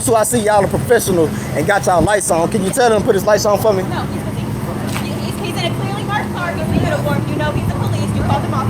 So I see y'all a professional and got y'all lights on. Can you tell him to put his lights on for me? No, he's in a clearly marked car. He's in uniform. You know he's the police. You called him off.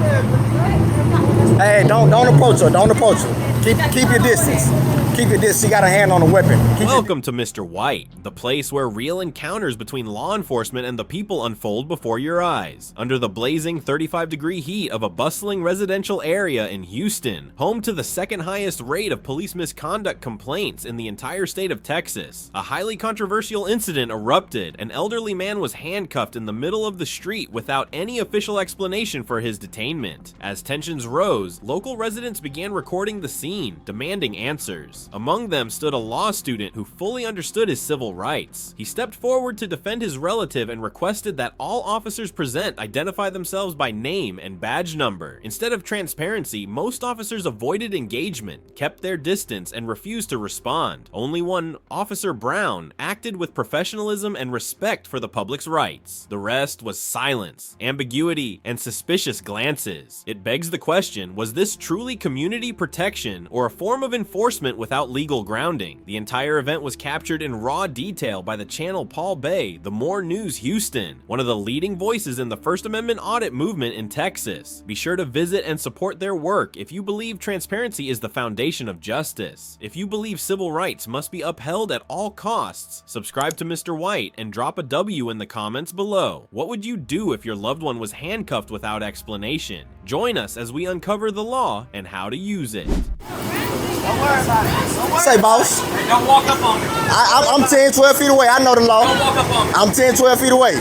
Hey, don't approach her. Don't approach her. Keep your distance. Keep your distance. She got a hand on the weapon. Welcome to Mr. White, the place where real encounters between law enforcement and the people unfold before your eyes. Under the blazing 35-degree heat of a bustling residential area in Houston, home to the second highest rate of police misconduct complaints in the entire state of Texas, a highly controversial incident erupted. An elderly man was handcuffed in the middle of the street without any official explanation for his detainment. As tensions rose, local residents began recording the scene, demanding answers. Among them stood a law student who fully understood his civil rights. He stepped forward to defend his relative and requested that all officers present identify themselves by name and badge number. Instead of transparency, most officers avoided engagement, kept their distance, and refused to respond. Only one, Officer Brown, acted with professionalism and respect for the public's rights. The rest was silence, ambiguity, and suspicious glances. It begs the question, was this truly community protection or a form of enforcement without legal grounding? The entire event was captured in raw detail by the channel Paul Bay, the More News Houston, one of the leading voices in the First Amendment audit movement in Texas. Be sure to visit and support their work if you believe transparency is the foundation of justice. If you believe civil rights must be upheld at all costs, subscribe to Mr. White and drop a W in the comments below. What would you do if your loved one was handcuffed without explanation? Join us as we uncover the law and how to use it. Don't worry about it. Don't worry. Say, boss. Hey, don't walk up on me. I'm 10, 12 feet away. I know the law. Don't walk up on me. I'm 10, 12 feet away.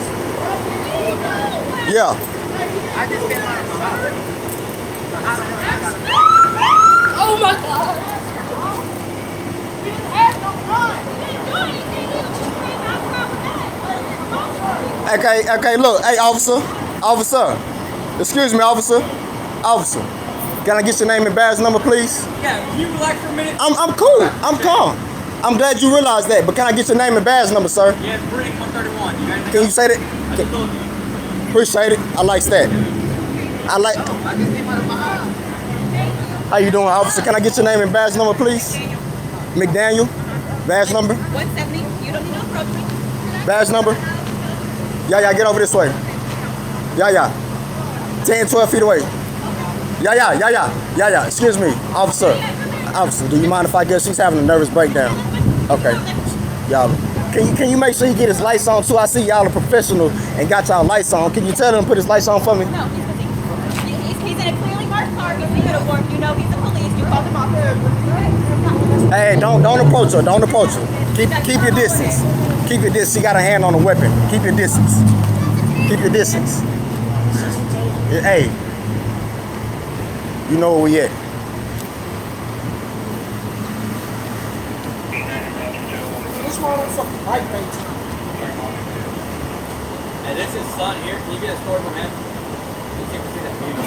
Yeah. I just been on Oh my God! Okay, look. Hey, officer. Excuse me, officer. Can I get your name and badge number, please? Yeah, can you relax for a minute? I'm cool. I'm calm. I'm glad you realized that, but can I get your name and badge number, sir? Yeah, 131. You guys Can you say that? Appreciate it. I like that. How you doing, officer? Can I get your name and badge number, please? McDaniel. Badge number? 170. You don't need to approach me. Badge number? Yeah, get over this way. Yeah. 10, 12 feet away. Yeah. Excuse me, officer. Officer, do you mind if I guess she's having a nervous breakdown? Okay. Y'all, can you make sure you get his lights on too? I see y'all a professional and got y'all lights on. Can you tell him to put his lights on for me? No, he's in a clearly marked car. He's in uniform. You know he's the police. You called him off. Hey, don't approach her. Don't approach her. Keep your distance. Keep your distance. She got a hand on the weapon. Keep your distance. Keep your distance. Hey, you know where we at. Hey, this is son here. Can you get a story from him?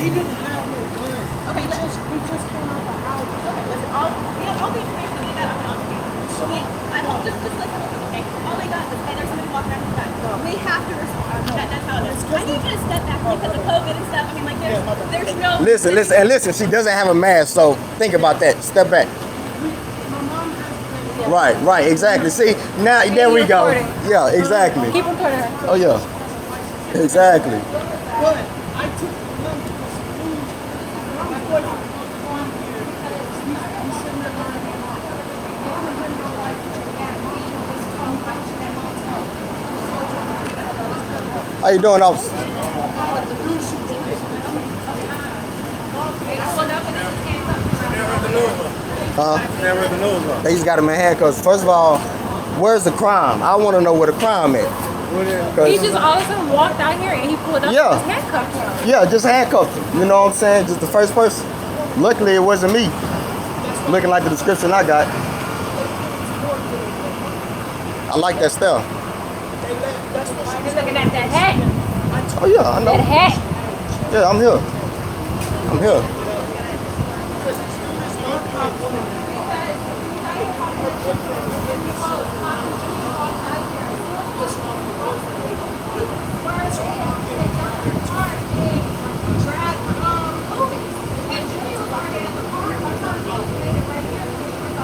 He didn't have no gun. Okay, We just came out the house. Okay, listen. All the information we got, I'm not okay. I don't just listen. Okay, all we got is there's somebody walking out the back. We have to respond. That's how it is. I need you to step back because of COVID and stuff. I mean, like there's no. Listen. She doesn't have a mask, so think about that. Step back. My mom has been. Right. Exactly. See, now there we go. Yeah, exactly. Keep recording her. Oh yeah. Exactly. But I took the number because my boyfriend on here. He's sitting there learning a lot. How you doing, officer? Never the news on. They just got him in handcuffs. First of all, where's the crime? I want to know where the crime at. He just all of a sudden walked out here and he pulled up Yeah. his handcuffs. Yeah, just handcuffed him. You know what I'm saying? Just the first person. Luckily, it wasn't me. Looking like the description I got. I like that stuff. Just looking at that hat. Oh yeah, I know. That hat. Yeah, I'm here.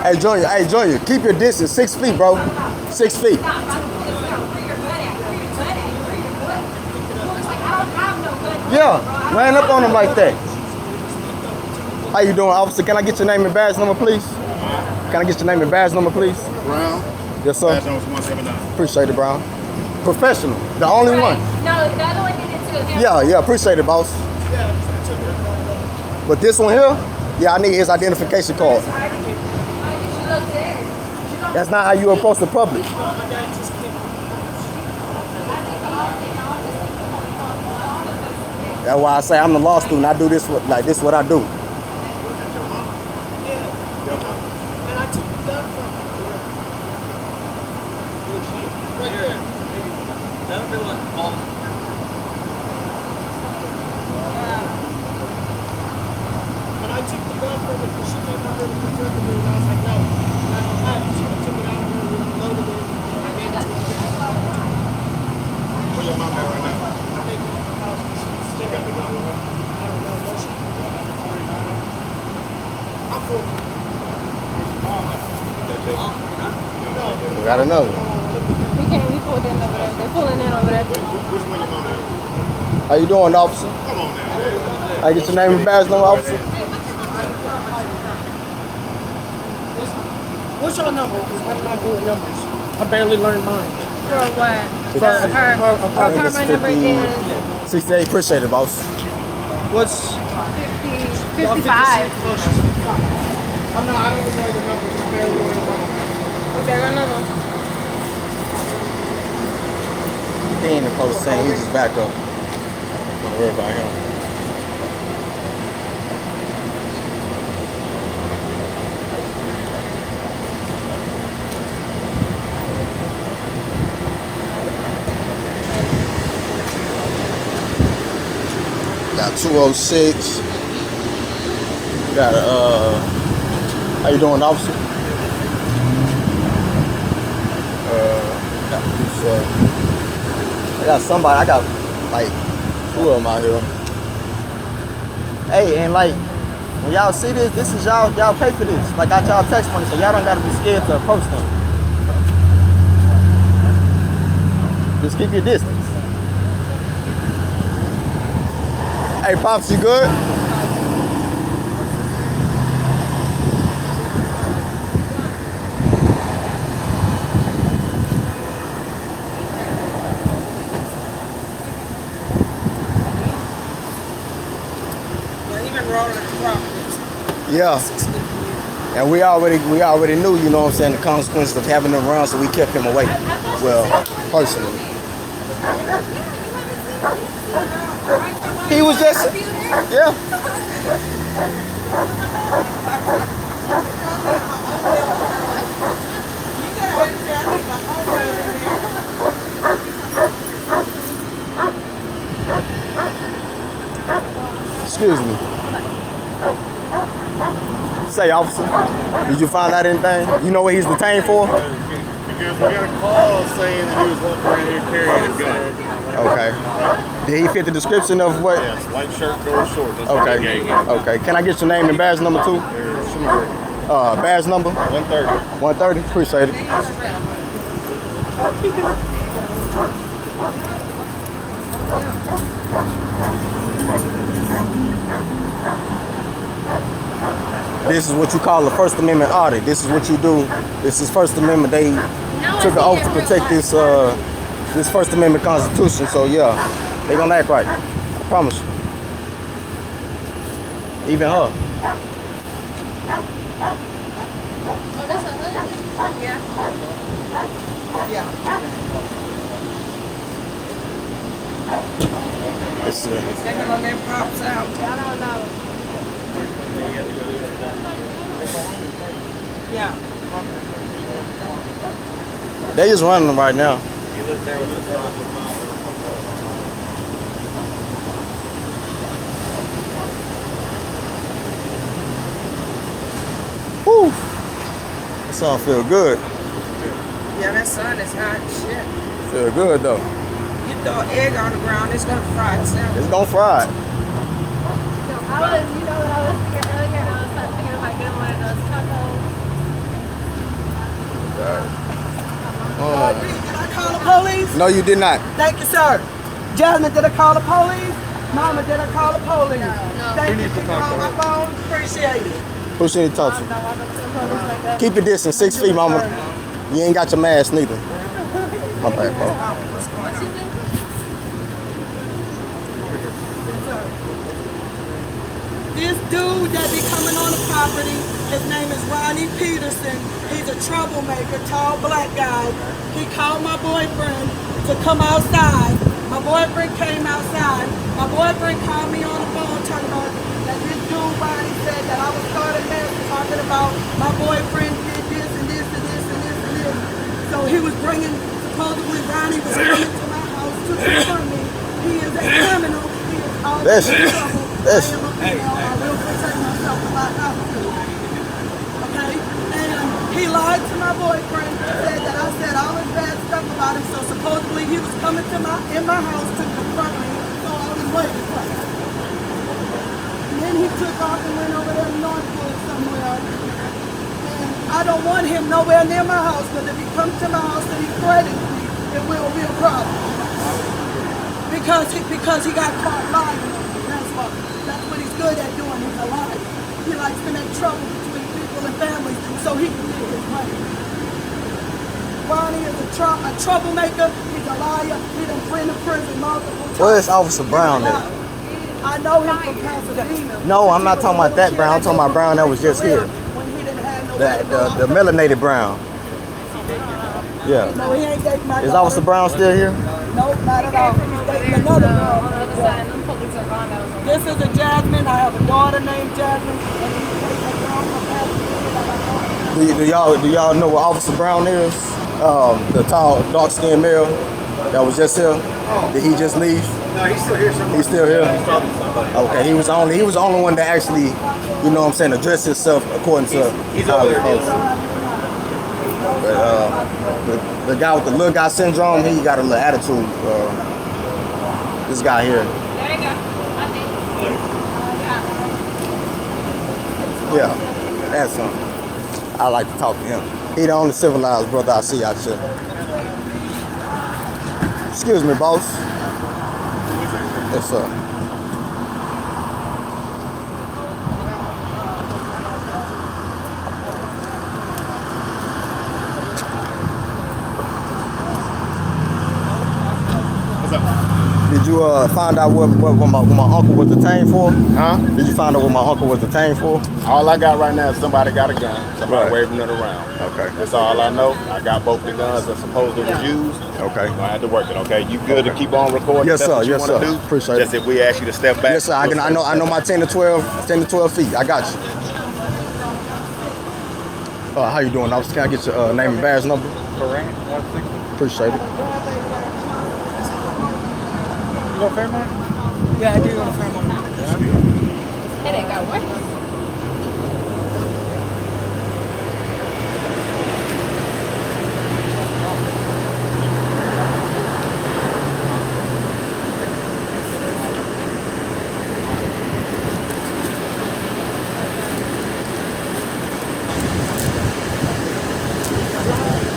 Hey, Junior, keep your distance. 6 feet, bro. 6 feet. Yeah, ran up on him like that. How you doing, officer? Can I get your name and badge number, please? Can I get your name and badge number, please? Brown. Yes, sir. Badge number 179. Appreciate it, Brown. Professional, the only one. No, the other one did it too. Yeah, appreciate it, boss. But this one here, yeah, I need his identification card. That's not how you approach the public. That's why I say I'm the law student. I do this like this. What I do. And I took the gun from right there. That'll be like all. And I took the gun from her because she came over and confronted me, and I was like, no, I don't have it. So I took it out of her and loaded it, and I gave it to her. Where your mom at right now? I think stick up the gun with her. I don't know what she I'm for it. We got another. We can't. We pulled in over there. They're pulling in over there. Which one your mom at? How you doing, officer? Come on now. I get your name and badge number, officer. What's your number? Because I'm not good at numbers. I barely learned mine. For what? For her Her number is 68. Appreciate it, boss. What's 55. I'm not, I don't know the numbers. I barely learned mine. There go another one. He ain't supposed to say. He just backed up. Don't worry about him. Got 206. Got how you doing, officer? I got somebody. I got like 2 of them out here. Hey, and like when y'all see this, this is y'all pay for this. Like got y'all text money, so y'all don't gotta be scared to approach them. Just keep your distance. Hey, Pops, you good? Yeah. And we already knew, you know what I'm saying, the consequences of having him around, so we kept him away. Well, personally. He was just, yeah. Excuse me. Say, officer, did you find out anything? You know what he's detained for? Because we got a call saying that he was walking around here carrying a gun. Okay. Did he fit the description of what? Yes, white shirt, gold short. That's what they gave Okay. him. Okay. Can I get your name and badge number too? Badge number? 130. 130. Appreciate it. This is what you call a First Amendment audit. This is what you do. This is First Amendment. They took an oath to protect this this First Amendment Constitution. So yeah, they gonna act right. I promise you. Even her. Let's see. Yeah. They just running them right now. Whew. That song feel good. Yeah, that sun is hot as shit. Feel good though. You throw an egg on the ground, it's gonna fry itself. It's gonna fry. I was, you know what I was thinking earlier? I was thinking about getting one of those tacos No, you did not. Thank you, sir. Jasmine, did I call the police? Mama, did I call the police? No. Thank you. Can you call my phone? Appreciate it. Who should he talk to? Keep your distance, 6 feet, mama. You ain't got your mask neither. My bad, bro. This dude that be coming on the property, his name is Ronnie Peterson. He's a troublemaker, tall black guy. He called my boyfriend to come outside. My boyfriend came outside. My boyfriend called me on the phone talking about that this dude Ronnie said that I was starting mess talking about my boyfriend did this and this and this and this and this. So he was supposedly Ronnie was coming to my house to confront me. He is a criminal. He is always in trouble. I am a female. I will protect myself if I have to. Okay? And he lied to my boyfriend, said that I said all this bad stuff about him, so supposedly he was coming to in my house to confront me, so I was waiting for him. And then he took off and went over there to Northwood somewhere. And I don't want him nowhere near my house, because if he comes to my house and he threatens me, it will be a problem. Because he got caught lying on me, that's why. That's what he's good at doing, he's a liar. He likes to make trouble between people and families so he can get his money. Ronnie is a troublemaker, he's a liar, he done been to prison multiple times. Where's Officer Brown at? I know him from Pasadena. No, I'm not talking about that Brown, I'm talking about Brown that was just here. When he didn't have no The melanated Brown. Yeah. No, he ain't dating my Is Officer Brown still here? No, not at all. He's dating another girl. This is a Jasmine. I have a daughter named Jasmine. And he's dating a girl from Pasadena. Do y'all know what Officer Brown is? The tall, dark-skinned male that was just here. Did he just leave? No, he's still here somewhere. He's still here. He's talking to somebody. Okay, he was the only one that actually, you know what I'm saying, addressed himself according to He's over there. But the guy with the little guy syndrome, he got a little attitude. This guy here. There you go. Yeah, that's him. I like to talk to him. He the only civilized brother I see out here. Excuse me, boss. Yes, sir. Did you find out what my uncle was detained for? Huh? Did you find out what my uncle was detained for? All I got right now is somebody got a gun. Somebody Right. waving it around. Okay. That's all I know. I got both the guns that supposedly was used. Okay. I had to work it. Okay. You good to keep on recording? Yes, That's sir. what you Yes, wanna sir. do? Appreciate Just it. if we ask you to step back. Yes, sir. I know my 10 to 12 feet. I got you. How you doing, officer? Can I get your name and badge number? Correct. 160. Appreciate it. You go Fairmont? Yeah, I do go to Fairmont. It ain't got work.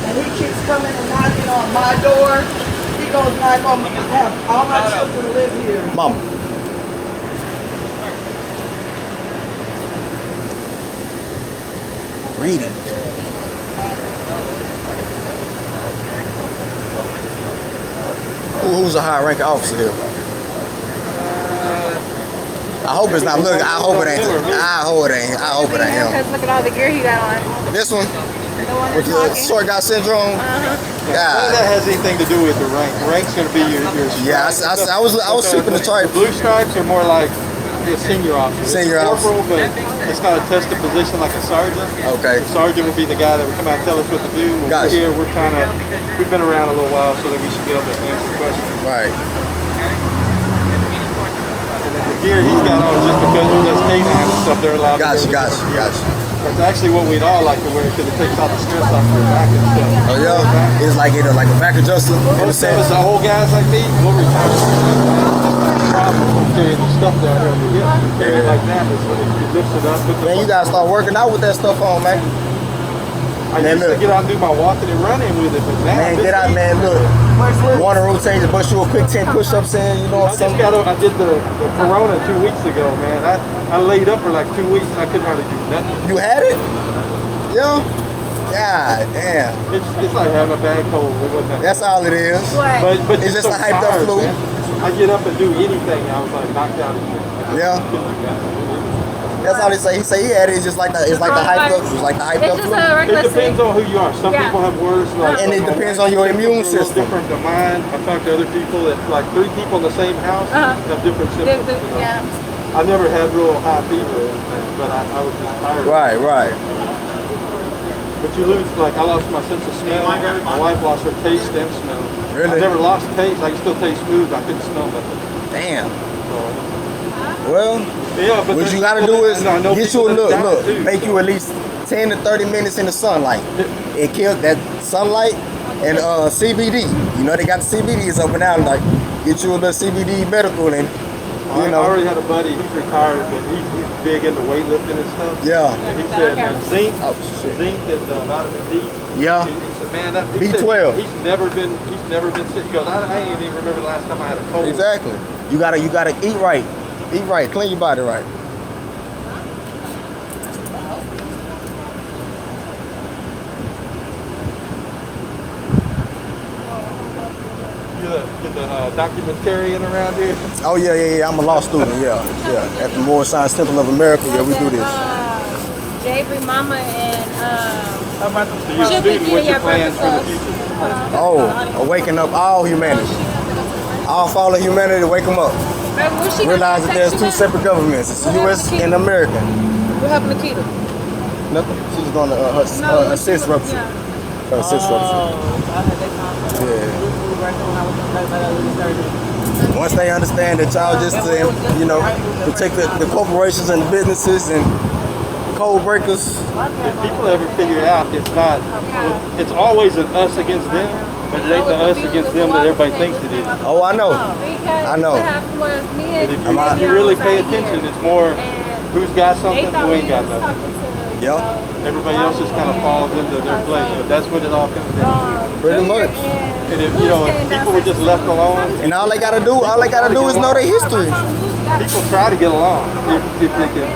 And he keeps coming and knocking on my door. He goes knock on have all my children live here. Mama. Reading. Who's a high-ranking officer here? I hope it's not. Look, I hope it ain't. I hope it ain't. I hope it ain't him. Because look at all the gear he got on. This one The one with that's the talking. short guy syndrome. None of God. that has anything to do with the rank. Rank's going to be your Yeah, I was shipping the The stripes. blue stripes are more like the senior officer. Senior It's a corporal, officer. but it's not a tested position like a sergeant. Okay. The sergeant would be the guy that would come out and tell us what to do. When Gotcha. we're here, we've been around a little while, so that we should be able to answer questions. Right. And then the gear he's got on is just because we're just K9 and stuff, they're allowed Gotcha. to go. Gotcha. That's actually what we'd all like to wear because it takes all the stress off your back and stuff. Oh yeah. It's like a back adjuster in a Most of sense. us, the old guys like me, we'll retire. Problem with carrying the stuff down here on the hip. You carry it like that, it's when it lifts it up. Man, you gotta start working out with that stuff on, man. I used to get out and do my walking and running with it, but now Man, get out, man. Look, morning routine, just bust you a quick 10 push-ups in. You know what I'm saying? I did the Corona 2 weeks ago, man. I laid up for like 2 weeks. I couldn't hardly do nothing. You had it? Yeah. God damn. It's like having a bad cold. It wasn't that That's all it is. What? But It's just so a hyped up tired, flu. man. I get up and do anything. I was like knocked out again. Yeah. That's all they say. He say he had it. It's just like the hyped up. It's like the hyped up It's just flu. a It regular depends on who you are. Some Yeah. people have worse. Like, And it depends on your immune it's a little system. different than mine. I talked to other people that like 3 people in the same house have different symptoms. You know? Yeah. I never had real high fever, but I was just tired. Right, right. But you lose, like I lost my sense of smell. My wife lost her taste and smell. Really? I never lost taste. I can still taste food. I couldn't smell nothing. Damn. So, Well, yeah, but what you gotta do is I know get you people a that look, die too. make you at least 10 to 30 minutes in the sunlight. It kills that sunlight and CBD. You know they got the CBDs up and out. Like get you a little CBD medical and I already had a buddy. He's retired, but he's big into weightlifting and stuff. Yeah. And he said zinc, Oh, shit. zinc and vitamin D. Yeah. He said, man, that B12. He's never been sick. He goes, I ain't even remember the last time I had a cold. Exactly. You gotta eat right. Eat right. Clean your body right. Get the documentarian around here. Oh yeah. I'm a law student. Yeah. At the Moore Science Temple of America. Yeah, we do this. Jabri Mama and So you're a student, what's your plans for the future? Oh, waking up all humanity. All fallen humanity, wake them up. Realize that there's 2 separate governments. It's U.S. and American. What happened to Keita? Nothing. She's going to her assist rupture. Her assist rupture. Yeah. Once they understand that y'all just, protect the corporations and the businesses and code breakers. If people ever figure out it's always an us against them, but it ain't the us against them that everybody thinks it is. Oh, I know. I know. But if you really pay attention, it's more who's got something, who ain't got nothing. Yep. Everybody else just kind of falls into their place, but that's what it all comes down to. Pretty much. And if people were just left alone, And all they gotta do is know their history. people try to get along if they can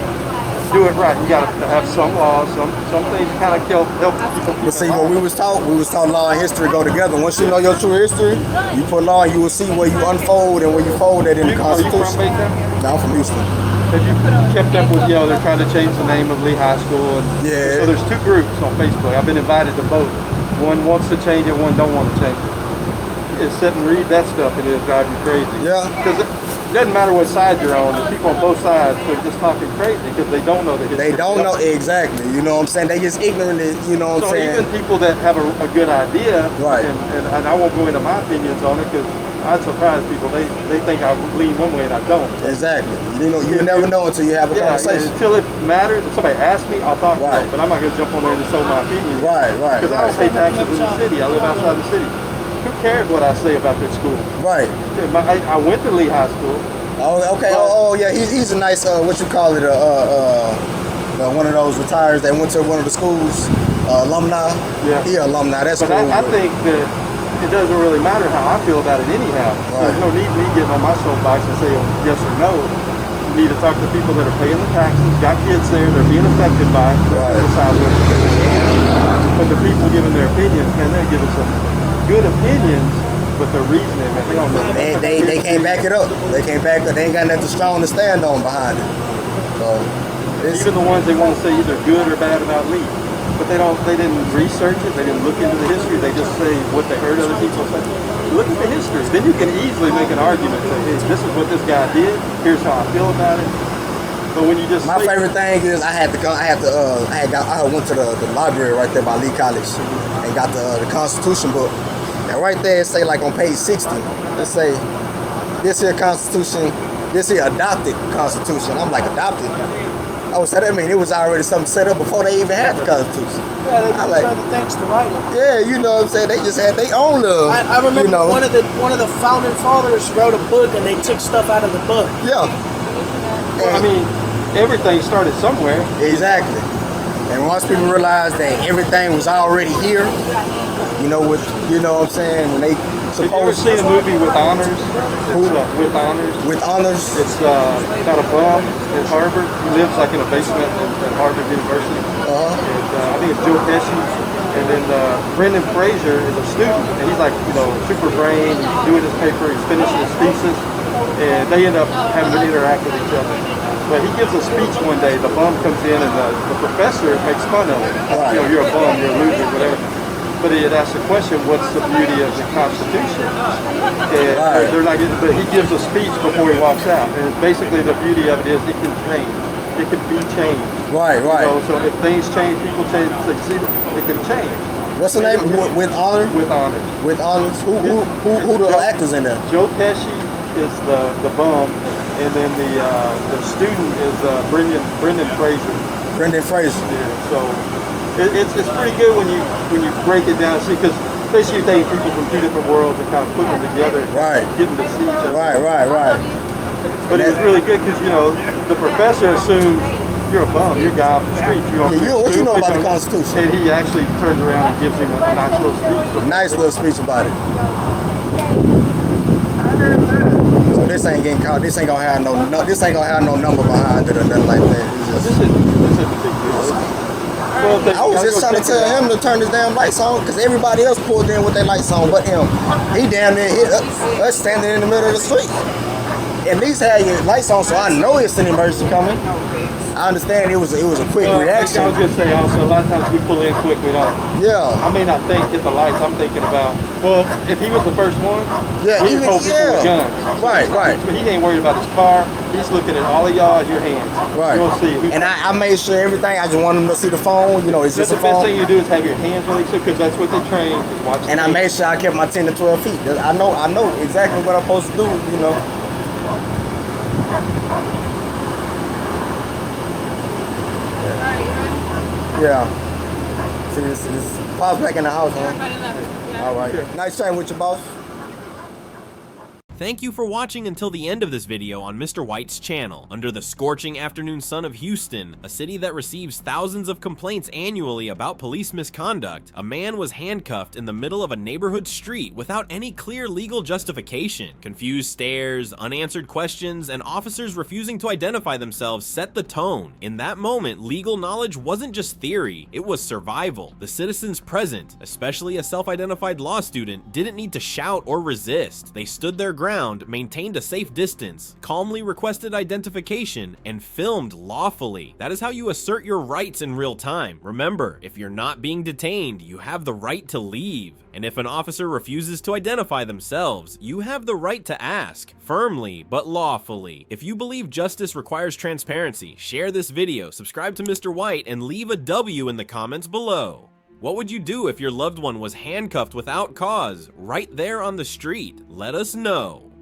do it right. You got to have some laws, some things kind of help people. But see, what we was taught law and history go together. Once you know your true history, you put law, you will see where you unfold and where you fold it in the Are you from Constitution. Macon? No, I'm from Houston. Have you kept up with, they're trying to change the name of Lee High School. And Yeah. So there's 2 groups on Facebook. I've been invited to both. One wants to change it, one don't want to change it. It's sit and read that stuff and it'll drive you crazy. Yeah. Because it doesn't matter what side you're on. The people on both sides are just talking crazy because they don't know the history. They don't know exactly. You know what I'm saying? They just ignorant. You know what I'm So saying? even people that have a good idea, Right. and I won't go into my opinions on it because I'd surprise people. They think I lean one way and I don't. Exactly. You never know until you have a conversation. Until it matters. If somebody asks me, I'll talk to Right. them. But I'm not going to jump on there and show my opinion. Right. Because I don't pay taxes in the city. I live outside the city. Who cares what I say about their school? Right. I went to Lee High School. Oh, okay. Oh, yeah. He's a nice what you call it? One of those retirees that went to one of the schools, alumni. Yeah. He alumni. That's But cool. I think that it doesn't really matter how I feel about it anyhow. Right. There's no need me getting on my soapbox and say yes or no. You need to talk to people that are paying the taxes, got kids there, they're being affected by it. Right. Decide what to do. But the people giving their opinions, man, they give us some good opinions, but the reasoning, man, they don't know. They can't back it up. They can't back it. They ain't got nothing strong to stand on behind it. So Even the ones they want to say either good or bad about Lee. But they didn't research it, they didn't look into the history, they just say what they heard other people say. Look at the history. Then you can easily make an argument, say, hey, this is what this guy did, here's how I feel about it. But when you just my favorite thing is I went to the library right there by Lee College and got the Constitution book. And right there it say like on page 60, it say this here Constitution, this here adopted Constitution. I'm like, adopted? Oh, so that mean it was already something set up before they even had the Constitution. Yeah, they just had the things to write it. Yeah, you know what I'm saying? They just had their own little. I remember one of the founding fathers wrote a book and they took stuff out of the book. Yeah. Well, I mean, everything started somewhere. Exactly. And once people realized that everything was already here, you know what I'm saying? When they Have you ever seen a movie with honors? With honors. With honors. It's about a bum at Harvard. He lives like in a basement at Harvard University. And I think it's Joe Pesci. And then Brendan Fraser is a student, and he's like, super brain. He's doing his paper. He's finishing his thesis, and they end up having to interact with each other. But he gives a speech one day. The bum comes in, and the professor makes fun of him. Right. You're a bum. You're a loser. Whatever. But he had asked the question, what's the beauty of the Constitution? And they're not getting, but he gives a speech before he walks out. And basically the beauty of it is it can change. It can be changed. Right. So if things change, people change, it can change. What's the name? With honor? With honor. With honors. Who the actors in there? Joe Pesci is the bum, and then the student is Brendan Fraser. Brendan Fraser. Yeah, so it's pretty good when you break it down, see, because basically you're taking people from two different worlds and kind of putting them together, getting to see each other. Right. But it was really good because the professor assumes you're a bum, you're a guy off the street. What you know about the Constitution? And he actually turns around and gives him a nice little speech. Nice little speech about it. So this ain't getting caught. This ain't gonna have no number behind it or nothing like that. This is I was just trying to tell him to turn his damn lights on because everybody else pulled in with their lights on but him. He damn near hit us standing in the middle of the street. At least have your lights on so I know it's an emergency coming. I understand it was a quick reaction. I was going to say also, a lot of times we pull in quick, we don't. Yeah. I may not think hit the lights, I'm thinking about, well, if he was the first one, he was hoping for the guns. Right. But he ain't worried about his car, he's looking at all of y'all as your hands. Right. You'll see. And I made sure everything, I just want him to see the phone, it's just a phone. The best thing you do is have your hands released because that's what they train. And I made sure I kept my 10 to 12 feet. I know exactly what I'm supposed to do, Yeah. See, this Paul's back in the house, huh? All right. Nice chatting with you, boss. Thank you for watching until the end of this video on Mr. White's channel. Under the scorching afternoon sun of Houston, a city that receives thousands of complaints annually about police misconduct, a man was handcuffed in the middle of a neighborhood street without any clear legal justification. Confused stares, unanswered questions, and officers refusing to identify themselves set the tone. In that moment, legal knowledge wasn't just theory, it was survival. The citizens present, especially a self-identified law student, didn't need to shout or resist. They stood their ground, maintained a safe distance, calmly requested identification, and filmed lawfully. That is how you assert your rights in real time. Remember, if you're not being detained, you have the right to leave. And if an officer refuses to identify themselves, you have the right to ask, firmly but lawfully. If you believe justice requires transparency, share this video, subscribe to Mr. White, and leave a W in the comments below. What would you do if your loved one was handcuffed without cause, right there on the street? Let us know.